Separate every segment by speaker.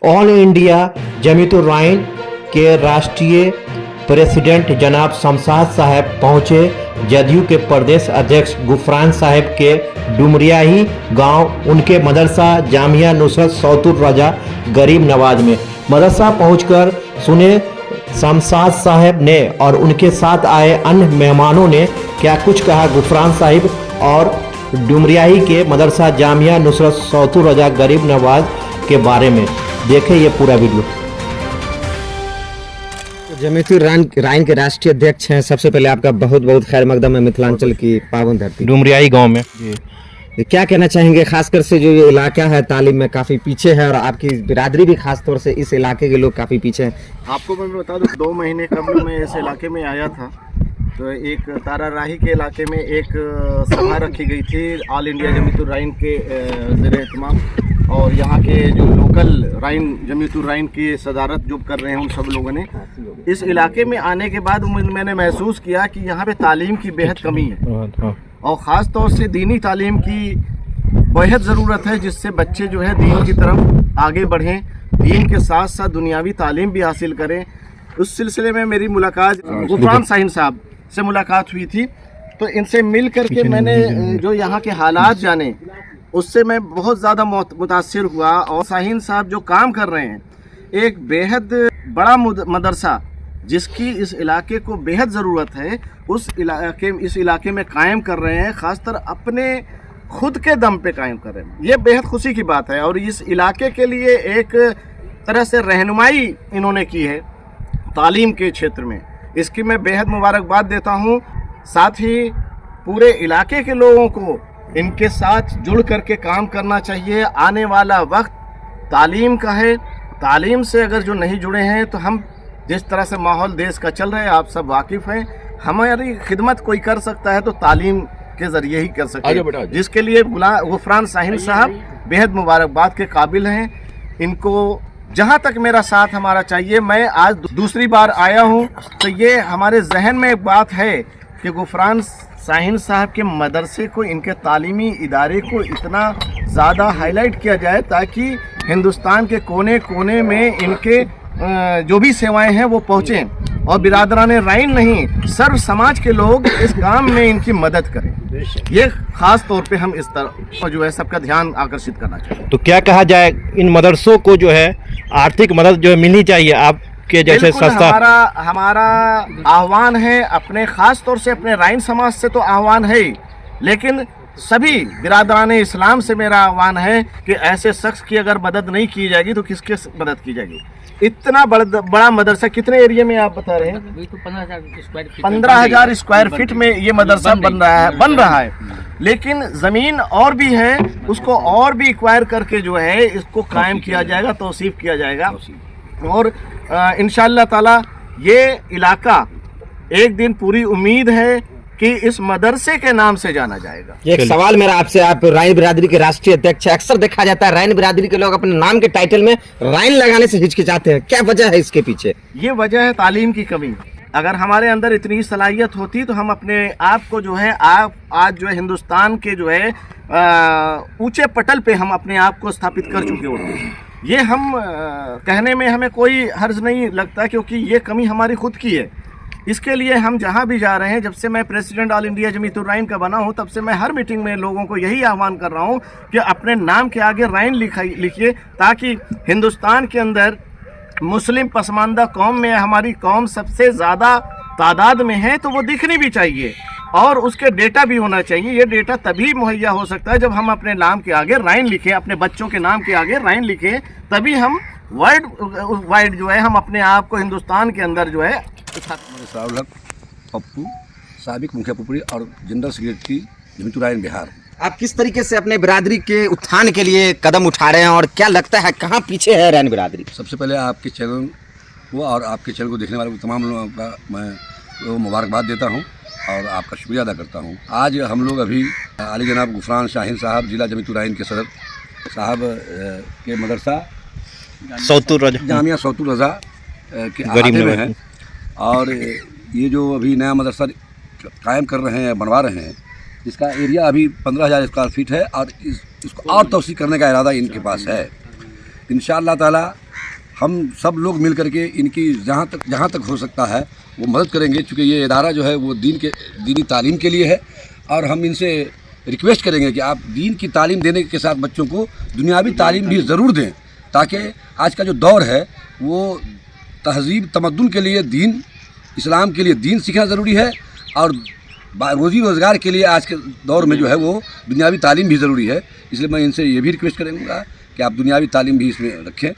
Speaker 1: All India जमीयत-उर-रहमान के राष्ट्रीय president जनाब शमशाद साहब पहुंचे। जदयू के प्रदेश अध्यक्ष गुफरान साहब के डुमरियाही गांव उनके मदरसा जामिया नुसरत सौतुर रजा गरीब नवाज में मदरसा पहुंचकर सुने शमशाद साहब ने और उनके साथ आए अन्य मेहमानों ने क्या कुछ कहा गुफरान साहिब और डुमरियाही के मदरसा जामिया नुसरत सौतुर रजा गरीब नवाज के बारे में। देखें ये पूरा वीडियो।
Speaker 2: जमीयत-उर-रहमान के राष्ट्रीय अध्यक्ष हैं, सबसे पहले आपका बहुत बहुत खैर मकदम है मिथिलांचल की पावन धरती
Speaker 1: डुमरियाही गांव में।
Speaker 2: क्या कहना चाहेंगे, खासकर से जो ये इलाका है तालीम में काफ़ी पीछे है और आपकी बिरादरी भी खास तौर से इस इलाके के लोग काफ़ी पीछे हैं।
Speaker 3: आपको मैं बता दूं 2 महीने कबल मैं इस इलाके में आया था, तो एक ताराराही के इलाके में एक सभा रखी गई थी ऑल इंडिया जमीयत-उर-रहमान के ज़ेर एहतमाम, और यहाँ के जो लोकल जमीयत-उर-रहमान की सदारत जो कर रहे हैं उन सब लोगों ने इस इलाके में आने के बाद मैंने महसूस किया कि यहाँ पे तालीम की बेहद कमी है और ख़ास तौर से दीनी तालीम की बेहद ज़रूरत है, जिससे बच्चे जो है दीन की तरफ आगे बढ़ें, दीन के साथ साथ दुनियावी तालीम भी हासिल करें। उस सिलसिले में मेरी मुलाकात गुफरान साहब से मुलाकात हुई थी, तो इनसे मिल करके मैंने जो यहाँ के हालात जाने, उससे मैं बहुत ज़्यादा मुतासिर हुआ। और शाहीन साहब जो काम कर रहे हैं, एक बेहद बड़ा मदरसा जिसकी इस इलाके को बेहद ज़रूरत है, इस इलाके में कायम कर रहे हैं, ख़ासतर अपने खुद के दम पे कायम कर रहे हैं। ये बेहद खुशी की बात है और इस इलाके के लिए एक तरह से रहनुमाई इन्होंने की है तालीम के क्षेत्र में, इसकी मैं बेहद मुबारकबाद देता हूँ। साथ ही पूरे इलाके के लोगों को इनके साथ जुड़ करके काम करना चाहिए। आने वाला वक्त तालीम का है, तालीम से अगर जो नहीं जुड़े हैं तो हम जिस तरह से माहौल देश का चल रहा है आप सब वाकिफ़ हैं, हमारी खिदमत कोई कर सकता है तो तालीम के ज़रिए ही कर सकते हैं, जिसके लिए गुफरान साहब बेहद मुबारकबाद के काबिल हैं। इनको जहाँ तक मेरा साथ हमारा चाहिए, मैं आज दूसरी बार आया हूँ तो ये हमारे जहन में एक बात है कि गुफरान साहब के मदरसे को, इनके तालीमी इदारे को इतना ज़्यादा हाईलाइट किया जाए ताकि हिंदुस्तान के कोने कोने में इनके जो भी सेवाएं हैं वो पहुँचें और बिरादराने राइन नहीं, सर्व समाज के लोग इस काम में इनकी मदद करें। ये ख़ास तौर पे हम इस तरह जो है सबका ध्यान आकर्षित करना चाहिए।
Speaker 1: तो क्या कहा जाए, इन मदरसों को जो है आर्थिक मदद जो है मिलनी चाहिए आपके जैसे संस्था।
Speaker 3: हमारा आह्वान है, अपने ख़ास तौर से अपने राइन समाज से तो आह्वान है ही, लेकिन सभी बिरादराने इस्लाम से मेरा आह्वान है कि ऐसे शख्स की अगर मदद नहीं की जाएगी तो किसकी मदद की जाएगी। इतना बड़ा मदरसा कितने एरिया में आप बता रहे हैं? 15,000 स्क्वायर फीट में ये मदरसा बन रहा है, लेकिन ज़मीन और भी है, उसको और भी एक्वायर करके जो है इसको कायम किया जाएगा, तौसीफ किया जाएगा और इंशाअल्लाह ताला ये इलाका एक दिन पूरी उम्मीद है कि इस मदरसे के नाम से जाना जाएगा।
Speaker 2: एक सवाल मेरा आपसे, आप राइन बिरादरी के राष्ट्रीय अध्यक्ष हैं, अक्सर देखा जाता है राइन बिरादरी के लोग अपने नाम के टाइटल में राइन लगाने से हिचकिचाते हैं, क्या वजह है इसके पीछे?
Speaker 3: ये वजह है तालीम की कमी। अगर हमारे अंदर इतनी सलाहियत होती तो हम अपने आप को जो है आज जो है हिंदुस्तान के जो है ऊंचे पटल पे हम अपने आप को स्थापित कर चुके होते। ये हम कहने में हमें कोई हर्ज नहीं लगता, क्योंकि ये कमी हमारी खुद की है। इसके लिए हम जहाँ भी जा रहे हैं, जब से मैं प्रेसिडेंट ऑल इंडिया जमीयत-उर-रहमान का बना हूँ तब से मैं हर मीटिंग में लोगों को यही आह्वान कर रहा हूँ कि अपने नाम के आगे राइन लिखिए, ताकि हिंदुस्तान के अंदर मुस्लिम पसमानदा कौम में हमारी कौम सबसे ज़्यादा तादाद में है, तो वो दिखनी भी चाहिए और उसके डेटा भी होना चाहिए। ये डेटा तभी मुहैया हो सकता है जब हम अपने नाम के आगे राइन लिखें, अपने बच्चों के नाम के आगे राइन लिखें, तभी हम वर्ल्ड वाइड जो है हम अपने आप को हिंदुस्तान के अंदर जो है
Speaker 4: पप्पू साबिक मुखिया पुपरी और जनरल सेक्रेटरी जमीयत-उर-रहमान बिहार।
Speaker 2: आप किस तरीके से अपने बिरादरी के उत्थान के लिए कदम उठा रहे हैं और क्या लगता है कहाँ पीछे है राइन बिरादरी?
Speaker 4: सबसे पहले आपके चैनल को और आपके चैनल को देखने वाले तमाम लोगों का मैं मुबारकबाद देता हूँ और आपका शुक्रिया अदा करता हूँ। आज हम लोग अभी आली जनाब गुफरान शाहीन साहब जिला जमीयत-उर-रहमान के सदर साहब के मदरसा जामिया सौतुर रजा के आगे में हैं और ये जो अभी नया मदरसा कायम कर रहे हैं, बनवा रहे हैं, इसका एरिया अभी 15,000 स्क्वायर फीट है और इसको और तौसीक करने का इरादा इनके पास है। इंशाअल्लाह ताला हम सब लोग मिल करके इनकी जहाँ तक हो सकता है वो मदद करेंगे, क्योंकि ये इदारा जो है वो दीनी तालीम के लिए है। और हम इनसे रिक्वेस्ट करेंगे कि आप दीन की तालीम देने के साथ बच्चों को दुनियावी तालीम भी ज़रूर दें, ताकि आज का जो दौर है वो तहज़ीब तमद्दुन के लिए दीन, इस्लाम के लिए दीन सीखना ज़रूरी है, और रोज़ी रोज़गार के लिए आज के दौर में जो है वो दुनियावी तालीम भी ज़रूरी है। इसलिए मैं इनसे ये भी रिक्वेस्ट करूँगा कि आप दुनियावी तालीम भी इसमें रखें।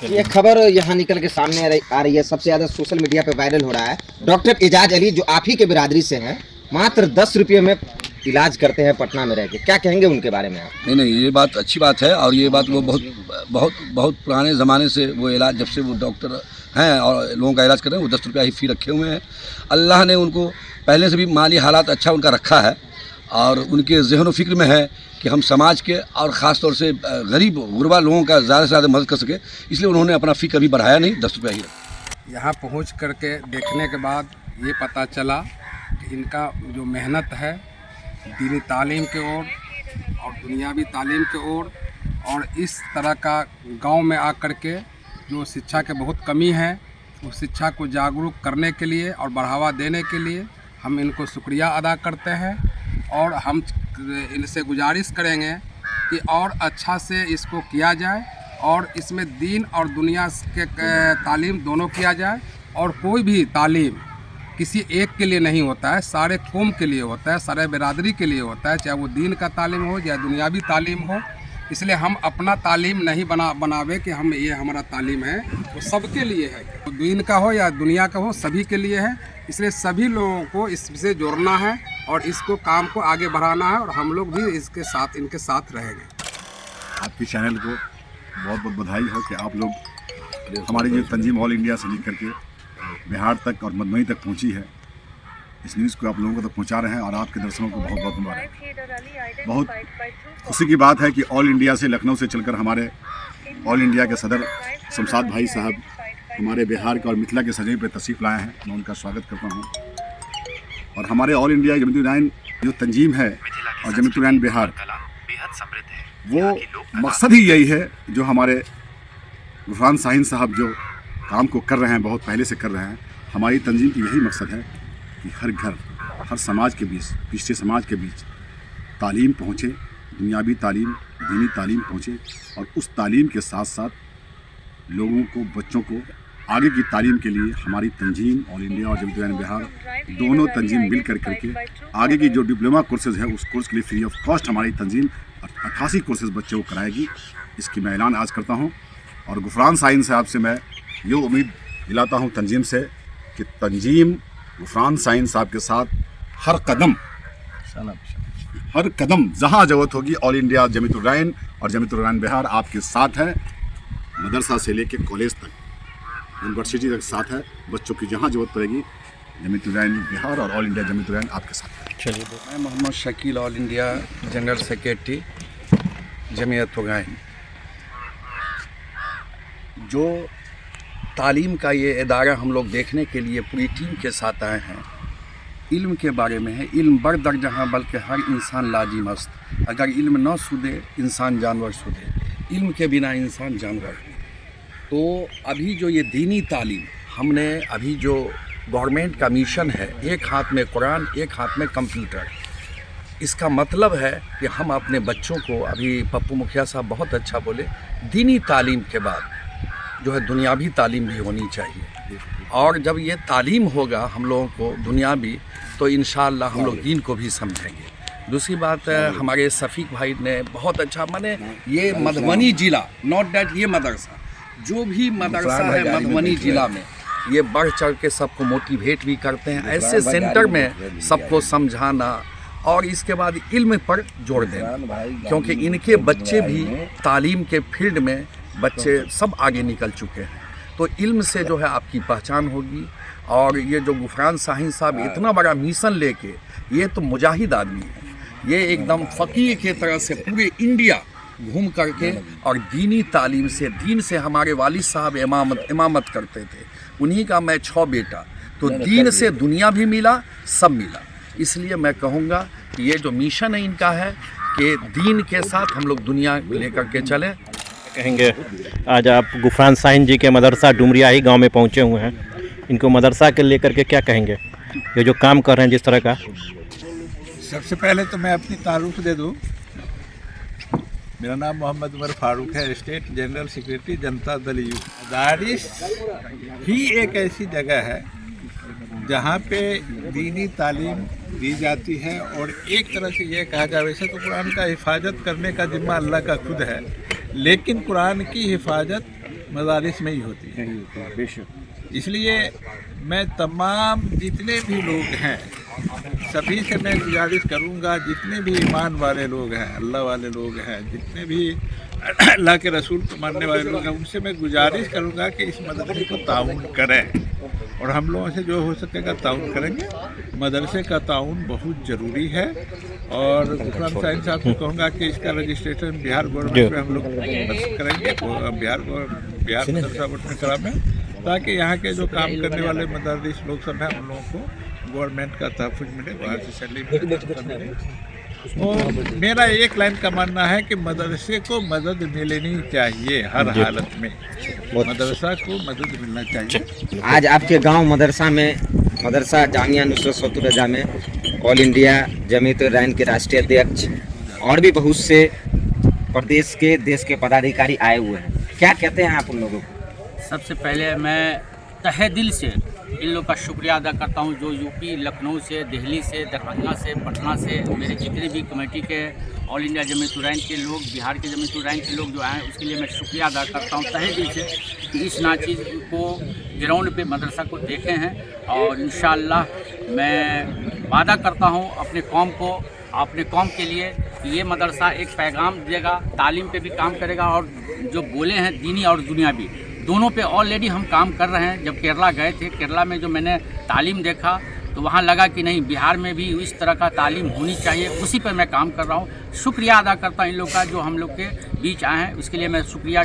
Speaker 2: ये खबर यहाँ निकल के सामने आ रही है, सबसे ज़्यादा सोशल मीडिया पे वायरल हो रहा है। डॉक्टर एजाज अली जो आप ही के बिरादरी से हैं, मात्र 10 रुपये में इलाज करते हैं पटना में रह के, क्या कहेंगे उनके बारे में आप?
Speaker 4: नहीं, ये बात अच्छी बात है, और ये बात वो बहुत पुराने ज़माने से वो इलाज, जब से वो डॉक्टर हैं और लोगों का इलाज कर रहे हैं, वो 10 रुपया ही फ़ी रखे हुए हैं। अल्लाह ने उनको पहले से भी माली हालात अच्छा उनका रखा है, और उनके ज़हन व फ़िक्र में है कि हम समाज के और ख़ास तौर से गरीब गुरबा लोगों का ज़्यादा से ज़्यादा मदद कर सके, इसलिए उन्होंने अपना फ़ी कभी बढ़ाया नहीं, 10 रुपया ही रखा।
Speaker 5: यहाँ पहुँच करके देखने के बाद ये पता चला कि इनका जो मेहनत है दीनी तालीम के ओर और दुनियावी तालीम के ओर, और इस तरह का गांव में आकर के जो शिक्षा के बहुत कमी है, उस शिक्षा को जागरूक करने के लिए और बढ़ावा देने के लिए हम इनको शुक्रिया अदा करते हैं। और हम इनसे गुजारिश करेंगे कि और अच्छा से इसको किया जाए, और इसमें दीन और दुनिया के तालीम दोनों किया जाए। और कोई भी तालीम किसी एक के लिए नहीं होता है, सारे कौम के लिए होता है, सारे बिरादरी के लिए होता है, चाहे वो दीन का तालीम हो या दुनियावी तालीम हो। इसलिए हम अपना तालीम नहीं बनावे कि हम ये हमारा तालीम है, वो सबके लिए है, तो दीन का हो या दुनिया का हो, सभी के लिए है। इसलिए सभी लोगों को इससे जोड़ना है और इसको काम को आगे बढ़ाना है, और हम लोग भी इनके साथ रहेंगे।
Speaker 6: आपके चैनल को बहुत बहुत बधाई हो कि आप लोग हमारी जो तंजीम ऑल इंडिया से लेकर के बिहार तक और मधुबनी तक पहुंची है, इस न्यूज़ को आप लोगों को तक पहुंचा रहे हैं, और आपके दर्शकों को बहुत बहुत मुबारक। बहुत खुशी की बात है कि ऑल इंडिया से, लखनऊ से चलकर हमारे ऑल इंडिया के सदर शमशाद भाई साहब हमारे बिहार के और मिथिला के सजई पर तशरीफ़ लाए हैं। मैं उनका स्वागत करता हूँ। और हमारे ऑल इंडिया जमीयतुल उलैमा जो तंजीम है और जमीयतुल उलैमा बिहार, वो मकसद ही यही है जो हमारे गुफरान शाहीन साहब जो काम को कर रहे हैं, बहुत पहले से कर रहे हैं। हमारी तंजीम की यही मकसद है कि हर घर, हर समाज के बीच, पिछड़े समाज के बीच तालीम पहुँचे, दुनियावी तालीम, दीनी तालीम पहुँचे, और उस तालीम के साथ साथ लोगों को, बच्चों को आगे की तालीम के लिए हमारी तंजीम ऑल इंडिया और जमीयतुल उलैमा बिहार दोनों तंजीम मिल करके आगे की जो डिप्लोमा कोर्सेज़ है उस कोर्स के लिए फ्री ऑफ कॉस्ट हमारी तंजीम 88 कोर्सेज़ बच्चों को कराएगी। इसकी मैं ऐलान आज करता हूँ, और गुफरान शाहीन साहब से मैं ये उम्मीद दिलाता हूँ तंजीम से कि तंजीम गुफरान शाहीन साहब के साथ हर कदम जहाँ ज़रूरत होगी, ऑल इंडिया जमीयतुल उलैमा और जमीयतुल उलैमा बिहार आपके साथ है। मदरसा से लेके कॉलेज तक, यूनिवर्सिटी तक साथ है। बच्चों की जहाँ ज़रूरत पड़ेगी जमीयतुल उलैमा बिहार और ऑल इंडिया जमीयतुल उलैमा आपके साथ है।
Speaker 5: मैं Mohammed Shakeel, all India general secretary Jamiatul Ulama. जो तालीम का ये इदारा हम लोग देखने के लिए पूरी टीम के साथ आए हैं, इल्म के बारे में है। इल्म बर दर जहाँ, बल्कि हर इंसान लाजी मस्त। अगर इल्म न सुधे, इंसान जानवर सुधे। इल्म के बिना इंसान जानवर है। तो अभी जो ये दीनी तालीम हमने, अभी जो गवर्नमेंट का मिशन है, एक हाथ में कुरान, एक हाथ में कंप्यूटर, इसका मतलब है कि हम अपने बच्चों को, अभी पप्पू मुखिया साहब बहुत अच्छा बोले, दीनी तालीम के बाद जो है दुनियावी तालीम भी होनी चाहिए। और जब ये तालीम होगा हम लोगों को दुनियावी, तो इंशाअल्लाह हम लोग दीन को भी समझेंगे। दूसरी बात, हमारे शफीक भाई ने बहुत अच्छा, माने ये मधुबनी ज़िला, नॉट डैट ये मदरसा, जो भी मदरसा है मधुबनी ज़िला में, ये बढ़ चढ़ के सबको मोटिवेट भी करते हैं। ऐसे सेंटर में सबको समझाना और इसके बाद इल्म पर जोड़ देना, क्योंकि इनके बच्चे भी तालीम के फील्ड में बच्चे सब आगे निकल चुके हैं। तो इल्म से जो है आपकी पहचान होगी। और ये जो गुफरान शाहीन साहब इतना बड़ा मिशन लेके, ये तो मुजाहिद आदमी है, ये एकदम फ़कीह के तरह से पूरे इंडिया घूम करके, और दीनी तालीम से, दीन से हमारे वालिद साहब इमामत करते थे, उन्हीं का मैं 6 बेटा, तो दीन से दुनिया भी मिला, सब मिला। इसलिए मैं कहूँगा कि ये जो मिशन है इनका है कि दीन के साथ हम लोग दुनिया लेकर के चलें।
Speaker 1: कहेंगे आज आप गुफरान शाहीन जी के मदरसा डुमरियाही गांव में पहुंचे हुए हैं, इनको मदरसा के लेकर के क्या कहेंगे, ये जो काम कर रहे हैं जिस तरह का?
Speaker 7: सबसे पहले तो मैं अपनी तारुफ दे दूं। मेरा नाम मोहम्मद उमर फारूक है, state general secretary Janata Dal you. मदारिस ही एक ऐसी जगह है जहाँ पे दीनी तालीम दी जाती है और एक तरह से ये कहा जाए, वैसे तो कुरान का हिफाजत करने का जिम्मा अल्लाह का खुद है, लेकिन कुरान की हिफाजत मदारिस में ही होती है। बेशक इसलिए मैं तमाम जितने भी लोग हैं सभी से मैं गुजारिश करूंगा, जितने भी ईमान वाले लोग हैं, अल्लाह वाले लोग हैं, जितने भी अल्लाह के रसूल को मानने वाले लोग हैं, उनसे मैं गुजारिश करूंगा कि इस मदरसे को ताउन करें और हम लोगों से जो हो सकेगा ताउन करेंगे। मदरसे का ताउन बहुत ज़रूरी है और गुफरान शाहीन साहब को कहूँगा कि इसका रजिस्ट्रेशन बिहार गवर्नमेंट में हम लोग करेंगे, बिहार मदरसा बोर्ड में कराएं, ताकि यहाँ के जो काम करने वाले मदरस लोग सब हैं उन लोगों को गवर्नमेंट का तहफ़्फ़ुज़ मिले, बाहर से सैलरी मिले। और मेरा एक लाइन का मानना है कि मदरसे को मदद मिलनी चाहिए, हर हालत में मदरसा को मदद मिलना चाहिए।
Speaker 2: आज आपके गांव मदरसा में, मदरसा जामिया नुसरत सौतुर रजा में ऑल इंडिया जमीयत उर-रहमान के राष्ट्रीय अध्यक्ष और भी बहुत से प्रदेश के देश के पदाधिकारी आए हुए हैं, क्या कहते हैं आप उन लोगों को?
Speaker 8: सबसे पहले मैं तहे दिल से इन लोग का शुक्रिया अदा करता हूं, जो यूपी, लखनऊ से, दिल्ली से, दरभंगा से, पटना से, मेरे जितने भी कमेटी के ऑल इंडिया जमीयत उर-रहमान के लोग, बिहार के जमीयत उर-रहमान के लोग जो आए, उसके लिए मैं शुक्रिया अदा करता हूं तहे दिल से कि इस नाचीज़ को ग्राउंड पे मदरसा को देखे हैं। और इंशाअल्लाह मैं वादा करता हूं अपने कौम के लिए कि ये मदरसा एक पैगाम देगा, तालीम पे भी काम करेगा और जो बोले हैं दीनी और दुनियावी दोनों पे ऑलरेडी हम काम कर रहे हैं। जब केरला गए थे, केरला में जो मैंने तालीम देखा तो वहाँ लगा कि नहीं, बिहार में भी इस तरह का तालीम होनी चाहिए, उसी पर मैं काम कर रहा हूँ। शुक्रिया अदा करता हूँ इन लोग का जो हम लोग के बीच आए हैं, उसके लिए मैं शुक्रिया।